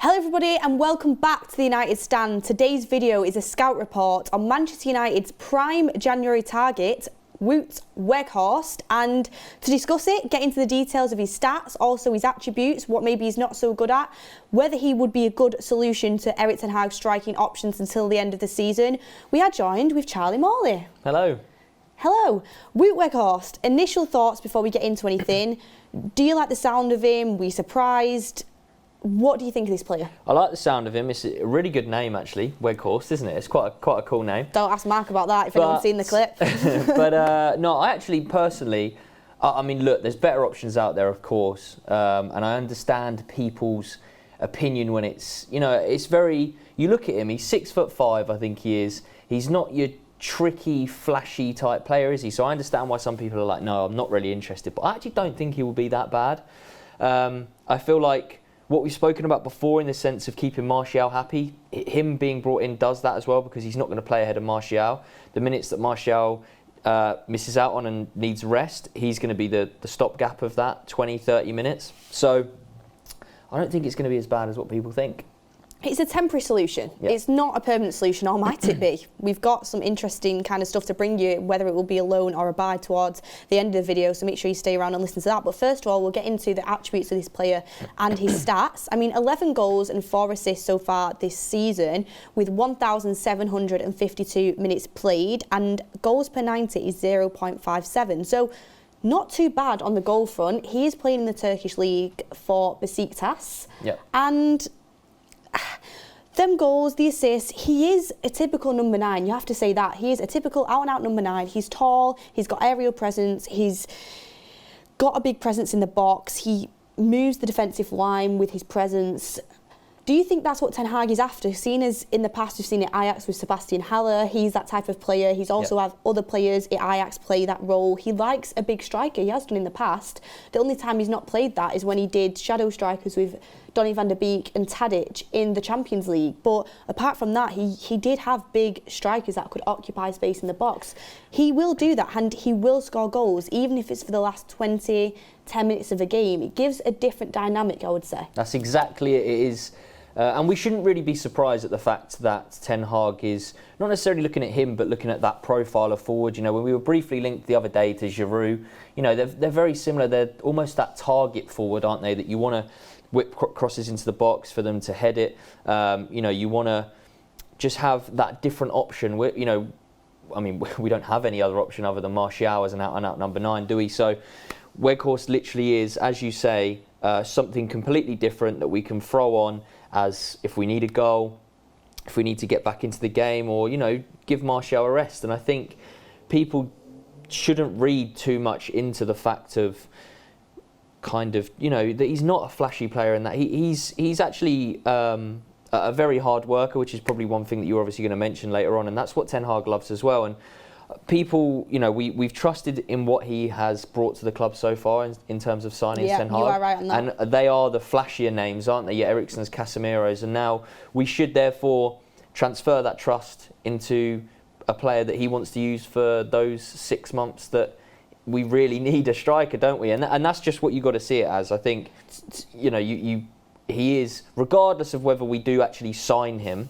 Hello everybody and welcome back to the United Stand. Today's video is a scout report on Manchester United's prime January target, Wout Weghorst, and to discuss it, get into the details of his stats, also his attributes, what maybe he's not so good at, whether he would be a good solution to Erik ten Hag's striking options until the end of the season, we are joined with Charlie Morley. Hello. Hello. Wout Weghorst, initial thoughts before we get into anything. Do you like the sound of him? Were you surprised? What do you think of this player? I like the sound of him. It's a really good name, actually, Weghorst, isn't it? It's quite a cool name. Don't ask Mark about that if anyone's seen the clip. But no, I actually personally, I mean, look, there's better options out there, of course, and I understand people's opinion when it's, you know, it's very. You look at him. He's 6'5", I think he is. He's not your tricky, flashy type player, is he? So I understand why some people are like, no, I'm not really interested. But I actually don't think he will be that bad. I feel like what we've spoken about before in the sense of keeping Martial happy, him being brought in does that as well, because he's not going to play ahead of Martial. The minutes that Martial misses out on and needs rest, he's going to be the stopgap of that, 20, 30 minutes. So I don't think it's going to be as bad as what people think. It's a temporary solution. Yeah. It's not a permanent solution, or might it be? We've got some interesting kind of stuff to bring you, whether it will be a loan or a buy towards the end of the video, so make sure you stay around and listen to that. But first of all, we'll get into the attributes of this player and his stats. I mean, 11 goals and 4 assists so far this season, with 1,752 minutes played, and goals per 90 is 0.57. So not too bad on the goal front. He is playing in the Turkish league for Besiktas. Yep. And them goals, the assists, he is a typical number 9. You have to say that. He is a typical out-and-out number 9. He's tall, he's got aerial presence, he's got a big presence in the box, he moves the defensive line with his presence. Do you think that's what Ten Hag is after? Seeing as in the past we've seen it Ajax with Sebastian Haller, he's that type of player. He's also had other players at Ajax play that role. He likes a big striker. He has done in the past. The only time he's not played that is when he did shadow strikers with Donny van der Beek and Tadic in the Champions League. But apart from that, he did have big strikers that could occupy space in the box. He will do that and he will score goals, even if it's for the last 10 minutes of a game. It gives a different dynamic, I would say. That's exactly it. It is. And we shouldn't really be surprised at the fact that Ten Hag is not necessarily looking at him, but looking at that profile of forward. You know, when we were briefly linked the other day to Giroud, you know, they're very similar. They're almost that target forward, aren't they? That you want to whip crosses into the box for them to head it. You know, you want to just have that different option. You know, I mean, we don't have any other option other than Martial as an out-and-out number 9, do we? So Weghorst literally is, as you say, something completely different that we can throw on as if we need a goal, if we need to get back into the game, or, you know, give Martial a rest. And I think people shouldn't read too much into the fact of kind of, you know, that he's not a flashy player and that he's actually a very hard worker, which is probably one thing that you're obviously going to mention later on, and that's what Ten Hag loves as well. And people, you know, we've trusted in what he has brought to the club so far in terms of signing Ten Hag. You are right on that. And they are the flashier names, aren't they? Yeah, Eriksen's, Casemiro's, and now we should therefore transfer that trust into a player that he wants to use for those 6 months that we really need a striker, don't we? And that's just what you got to see it as. I think, you know, he is, regardless of whether we do actually sign him,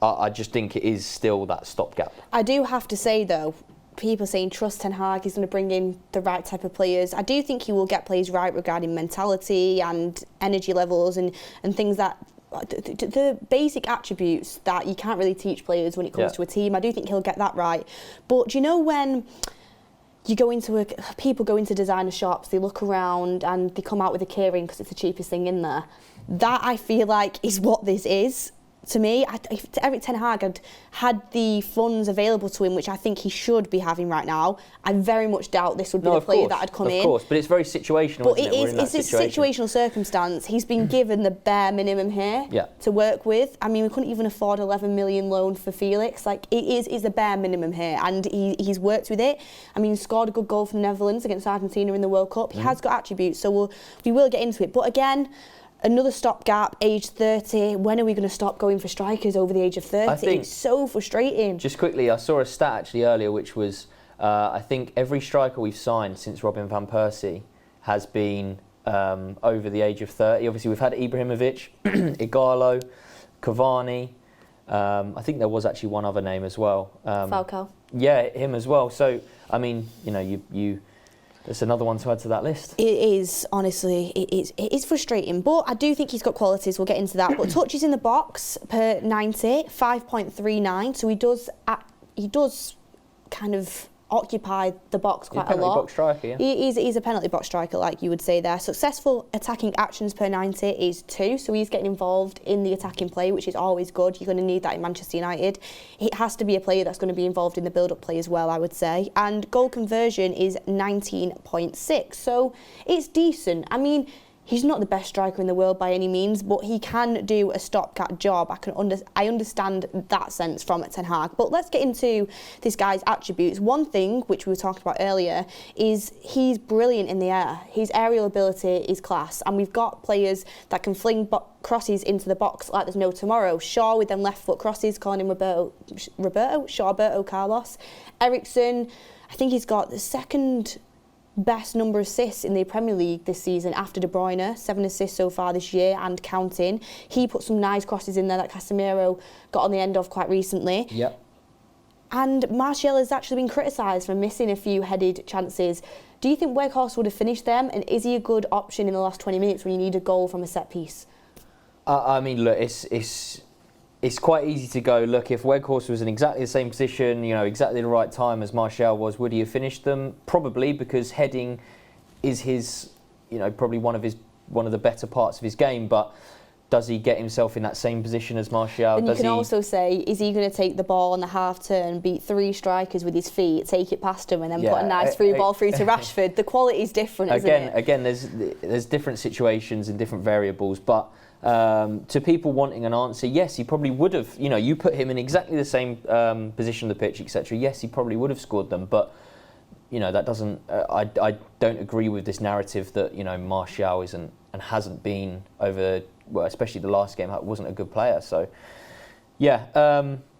I just think it is still that stopgap. I do have to say, though, people saying trust Ten Hag, he's going to bring in the right type of players. I do think he will get players right regarding mentality and energy levels and things that the basic attributes that you can't really teach players when it comes to a team. I do think he'll get that right. But do you know when you go into people go into designer shops, they look around and they come out with a keyring because it's the cheapest thing in there? That, I feel like, is what this is. To me, if Erik ten Hag had the funds available to him, which I think he should be having right now, I very much doubt this would be the player that had come in. Of course, but it's very situational, but isn't it? It's a situational circumstance. He's been given the bare minimum here to work with. I mean, we couldn't even afford 11 million loan for Felix. Like, it is the bare minimum here, and he's worked with it. I mean, he scored a good goal for the Netherlands against Argentina in the World Cup. He has got attributes, so we will get into it. But again, another stopgap, age 30. When are we going to stop going for strikers over the age of 30? It's so frustrating. Just quickly, I saw a stat actually earlier, which was I think every striker we've signed since Robin van Persie has been over the age of 30. Obviously, we've had Ibrahimovic, Igalo, Cavani. I think there was actually one other name as well. Falcao. Yeah, him as well. So, I mean, you there's another one to add to that list. It is, honestly, it is frustrating, but I do think he's got qualities. We'll get into that. But touches in the box per 90, 5.39. So he does kind of occupy the box quite a lot. Penalty box striker, yeah. He's a penalty box striker, like you would say there. Successful attacking actions per 90 is 2, so he's getting involved in the attacking play, which is always good. You're going to need that in Manchester United. It has to be a player that's going to be involved in the build-up play as well, I would say. And goal conversion is 19.6, so it's decent. I mean, he's not the best striker in the world by any means, but he can do a stopgap job. I understand that sense from Ten Hag. But let's get into this guy's attributes. One thing, which we were talking about earlier, is he's brilliant in the air. His aerial ability is class. And we've got players that can fling crosses into the box like there's no tomorrow. Shaw with them left foot crosses, calling him Roberto Carlos. Eriksen, I think he's got the second best number of assists in the Premier League this season after De Bruyne, 7 assists so far this year and counting. He put some nice crosses in there that Casemiro got on the end of quite recently. Yep. And Martial has actually been criticised for missing a few headed chances. Do you think Weghorst would have finished them, and is he a good option in the last 20 minutes when you need a goal from a set piece? I mean, look, it's quite easy to go, look, if Weghorst was in exactly the same position, exactly the right time as Martial was, would he have finished them? Probably, because heading is his, probably one of the better parts of his game, but does he get himself in that same position as Martial? And you can also say, is he going to take the ball on the half turn, beat 3 strikers with his feet, take it past him, and then put a nice through ball through to Rashford? The quality is different, isn't it? Again, there's different situations and different variables, but to people wanting an answer, yes, he probably would have. You put him in exactly the same position of the pitch, etc. Yes, he probably would have scored them, but that doesn't. I don't agree with this narrative that Martial isn't and hasn't been over. Well, especially the last game, wasn't a good player. So, yeah.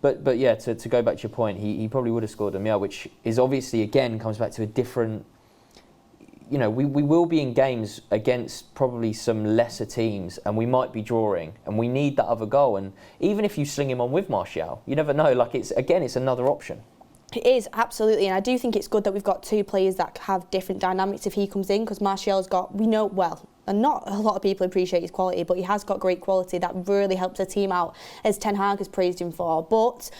But yeah, to go back to your point, he probably would have scored them. Yeah, which is obviously again comes back to a different. We will be in games against probably some lesser teams, and we might be drawing, and we need that other goal. And even if you sling him on with Martial, you never know. Like it's another option. It is, absolutely, and I do think it's good that we've got 2 players that have different dynamics if he comes in, because Martial's got, and not a lot of people appreciate his quality, but he has got great quality that really helps the team out, as Ten Hag has praised him for. But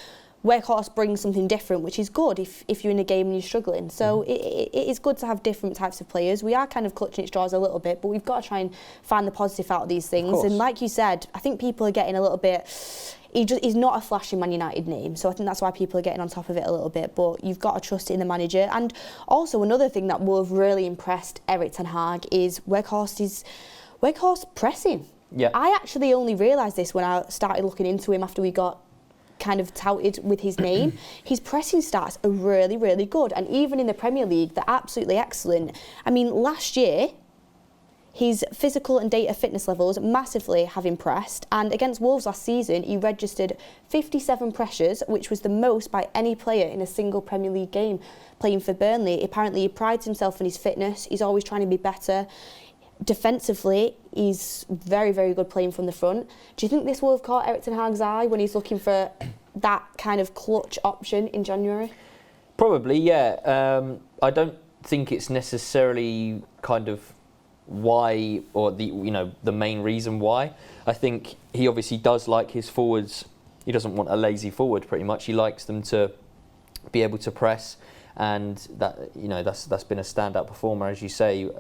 Weghorst brings something different, which is good if you're in a game and you're struggling. So it is good to have different types of players. We are kind of clutching at straws a little bit, but we've got to try and find the positive out of these things. And like you said, I think people are getting a little bit. He's not a flashy Man United name, so I think that's why people are getting on top of it a little bit. But you've got to trust in the manager. And also another thing that will have really impressed Erik ten Hag is Weghorst pressing. Yeah. I actually only realised this when I started looking into him after we got kind of touted with his name. His pressing stats are really, really good, and even in the Premier League, they're absolutely excellent. I mean, last year, his physical and data fitness levels massively have impressed, and against Wolves last season, he registered 57 pressures, which was the most by any player in a single Premier League game playing for Burnley. Apparently, he prides himself on his fitness. He's always trying to be better. Defensively, he's very, very good playing from the front. Do you think this will have caught Erik ten Hag's eye when he's looking for that kind of clutch option in January? Probably, yeah. I don't think it's necessarily kind of why or the main reason why. I think he obviously does like his forwards. He doesn't want a lazy forward, pretty much. He likes them to be able to press, and that's been a standout performer, as you say.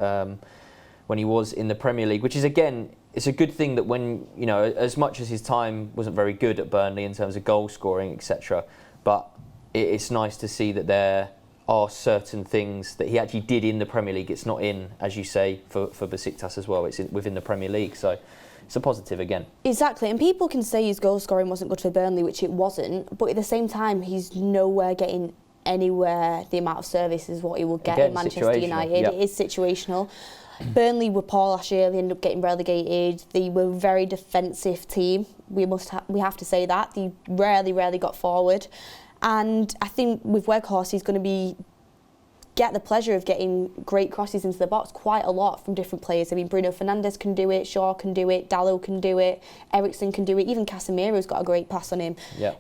When he was in the Premier League, which is again, it's a good thing that when as much as his time wasn't very good at Burnley in terms of goal scoring, etc., but it's nice to see that there are certain things that he actually did in the Premier League. It's not in, as you say, for Besiktas as well. It's within the Premier League, so it's a positive again. Exactly, and people can say his goal scoring wasn't good for Burnley, which it wasn't, but at the same time, he's nowhere getting anywhere the amount of service is what he will get in Manchester United. Yep. It is situational. Burnley were poor last year. They ended up getting relegated. They were a very defensive team. We have to say that. They rarely got forward. And I think with Weghorst, he's going to be get the pleasure of getting great crosses into the box quite a lot from different players. I mean, Bruno Fernandes can do it, Shaw can do it, Dalot can do it, Eriksen can do it, even Casemiro's got a great pass on him. Yeah.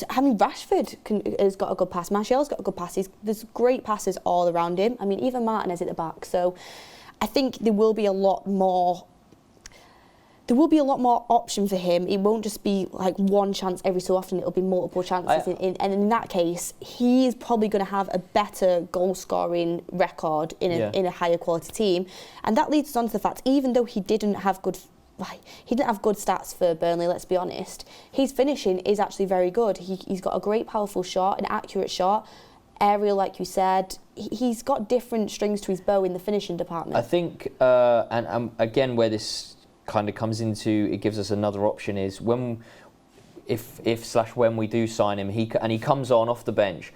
I mean, Rashford has got a good pass, Martial's got a good pass. There's great passes all around him. I mean, even Martinez at the back. So I think there will be a lot more option for him. It won't just be like one chance every so often, it'll be multiple chances. And in that case, he is probably going to have a better goal-scoring record in a higher quality team. And that leads us on to the fact, even though he didn't have good stats for Burnley, let's be honest, his finishing is actually very good. He's got a great powerful shot, an accurate shot, aerial, like you said. He's got different strings to his bow in the finishing department. I think, and again, where this kind of comes into, it gives us another option is if/when we do sign him, he comes on off the bench.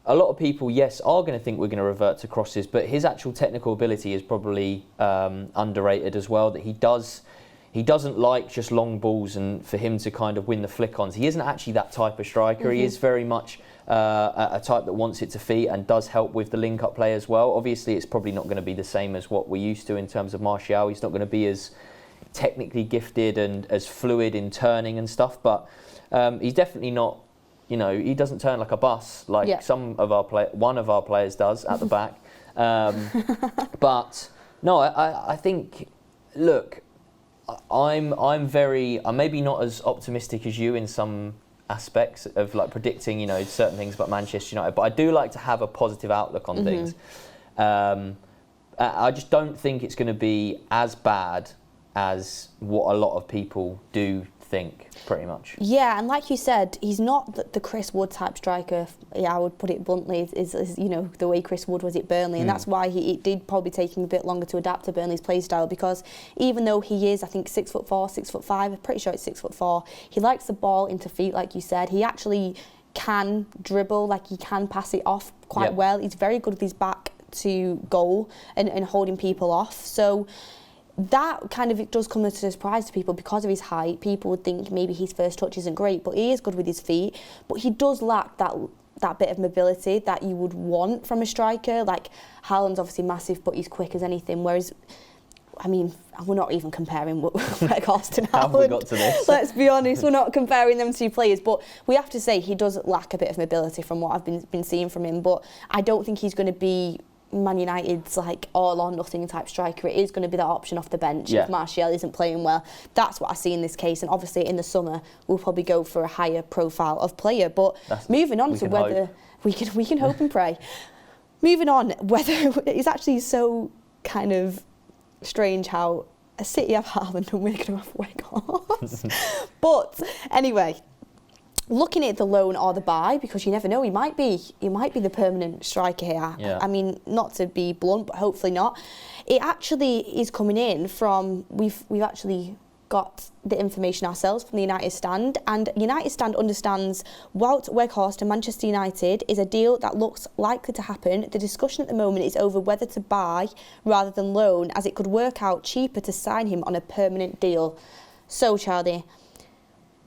A lot of people, yes, are going to think we're going to revert to crosses, but his actual technical ability is probably underrated as well. That he doesn't like just long balls, and for him to kind of win the flick-ons. He isn't actually that type of striker. Mm-hmm. He is very much a type that wants it to feet and does help with the link-up play as well. Obviously, it's probably not going to be the same as what we're used to in terms of Martial. He's not going to be as technically gifted and as fluid in turning and stuff, but he's definitely not, he doesn't turn like a bus like one of our players does at the back. But no, I think, look, I'm maybe not as optimistic as you in some aspects of like predicting, certain things about Manchester United, but I do like to have a positive outlook on things. I just don't think it's going to be as bad as what a lot of people do think, pretty much. Yeah, and like you said, he's not the Chris Wood type striker. Yeah, I would put it bluntly, is the way Chris Wood was at Burnley, and that's why it did probably take him a bit longer to adapt to Burnley's play style, because even though he is, I think, 6'4", 6'5", I'm pretty sure it's 6'4", he likes the ball into feet, like you said. He actually can dribble, like he can pass it off quite well. He's very good with his back to goal and holding people off. So that kind of, it does come as a surprise to people because of his height. People would think maybe his first touch isn't great, but he is good with his feet. But he does lack that bit of mobility that you would want from a striker. Like, Haaland's obviously massive, but he's quick as anything. Whereas, I mean, we're not even comparing Weghorst and Haaland. How have we got to this? Let's be honest, we're not comparing them two players. But we have to say he does lack a bit of mobility from what I've been seeing from him. But I don't think he's going to be Man United's like all or nothing type striker. It is going to be that option off the bench if Martial isn't playing well. That's what I see in this case, and obviously in the summer we'll probably go for a higher profile of player. But moving on to whether we can hope and pray. Moving on, whether it's actually so kind of strange how a City have Haaland and we're going to have Weghorst. But anyway, looking at the loan or the buy, because you never know, he might be the permanent striker here. Yeah. I mean, not to be blunt, but hopefully not. It actually is coming in from, we've actually got the information ourselves from the United Stand, and United Stand understands Wout Weghorst and Manchester United is a deal that looks likely to happen. The discussion at the moment is over whether to buy rather than loan, as it could work out cheaper to sign him on a permanent deal. So, Charlie,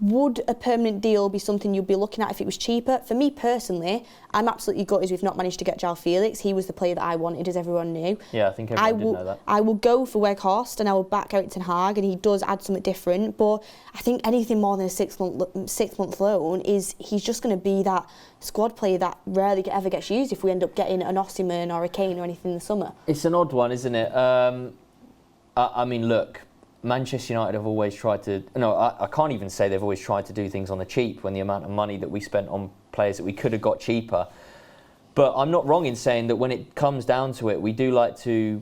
would a permanent deal be something you'd be looking at if it was cheaper? For me personally, I'm absolutely gutted we've not managed to get João Felix. He was the player that I wanted, as everyone knew. Yeah, I think everyone did know that. I will go for Weghorst and I will back Erik ten Hag, and he does add something different. But I think anything more than a six-month loan he's just going to be that squad player that rarely ever gets used if we end up getting an Osimhen or a Kane or anything in the summer. It's an odd one, isn't it? I mean, look, Manchester United have always tried to... No, I can't even say they've always tried to do things on the cheap when the amount of money that we spent on players that we could have got cheaper. But I'm not wrong in saying that when it comes down to it, we do like to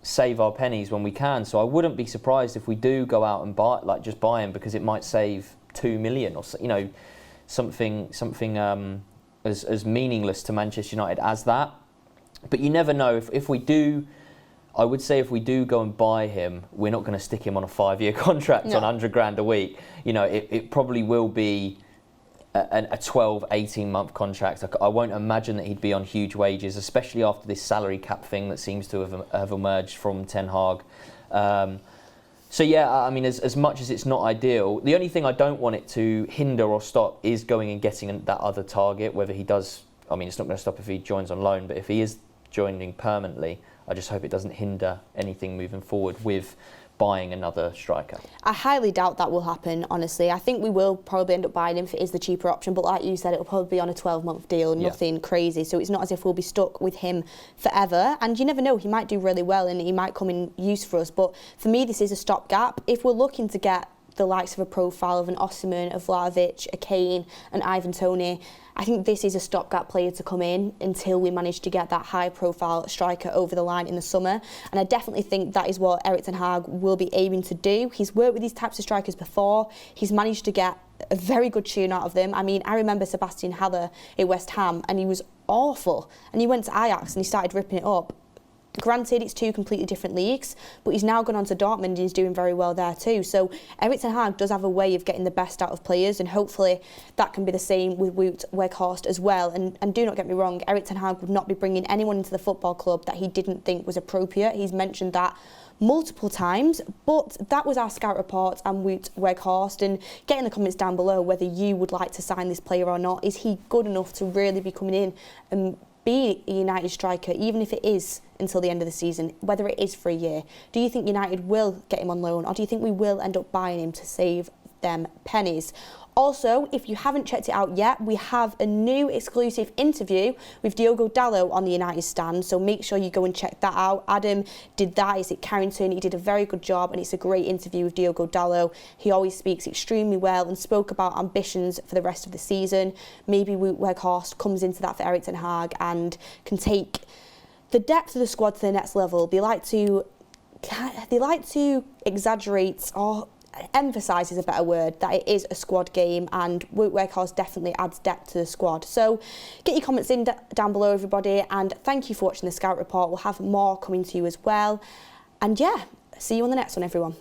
save our pennies when we can. So I wouldn't be surprised if we do go out and just buy him, because it might save 2 million or something as meaningless to Manchester United as that. But you never know. If we do... I would say if we do go and buy him, we're not going to stick him on a 5-year contract on 100 grand a week. It probably will be a 12, 18-month contract. I won't imagine that he'd be on huge wages, especially after this salary cap thing that seems to have emerged from Ten Hag. So yeah, I mean, as much as it's not ideal, the only thing I don't want it to hinder or stop is going and getting that other target, whether he does I mean, it's not going to stop if he joins on loan, but if he is joining permanently, I just hope it doesn't hinder anything moving forward with buying another striker. I highly doubt that will happen, honestly. I think we will probably end up buying him if it is the cheaper option, but like you said, it'll probably be on a 12-month deal, nothing crazy. So it's not as if we'll be stuck with him forever. And you never know, he might do really well and he might come in use for us. But for me, this is a stopgap. If we're looking to get the likes of a profile of an Osimhen, a Vlahovic, a Kane, an Ivan Toney, I think this is a stopgap player to come in until we manage to get that high-profile striker over the line in the summer. And I definitely think that is what Erik ten Hag will be aiming to do. He's worked with these types of strikers before. He's managed to get a very good tune out of them. I mean, I remember Sebastian Haller at West Ham, and he was awful. And he went to Ajax and he started ripping it up. Granted, it's two completely different leagues, but he's now gone on to Dortmund and he's doing very well there too. So Erik ten Hag does have a way of getting the best out of players, and hopefully that can be the same with Weghorst as well. And do not get me wrong, Erik ten Hag would not be bringing anyone into the football club that he didn't think was appropriate. He's mentioned that multiple times, but that was our scout report and Wout Weghorst. And get in the comments down below whether you would like to sign this player or not. Is he good enough to really be coming in and be a United striker, even if it is until the end of the season, whether it is for a year? Do you think United will get him on loan, or do you think we will end up buying him to save them pennies? Also, if you haven't checked it out yet, we have a new exclusive interview with Diogo Dalot on the United stand, so make sure you go and check that out. Adam did that, is at Carrington. He did a very good job, and it's a great interview with Diogo Dalot. He always speaks extremely well and spoke about ambitions for the rest of the season. Maybe Weghorst comes into that for Erik ten Hag and can take the depth of the squad to the next level. They like to exaggerate, or emphasise is a better word, that it is a squad game, and Weghorst definitely adds depth to the squad. So get your comments in down below, everybody, and thank you for watching the Scout Report. We'll have more coming to you as well. And yeah, see you on the next one, everyone.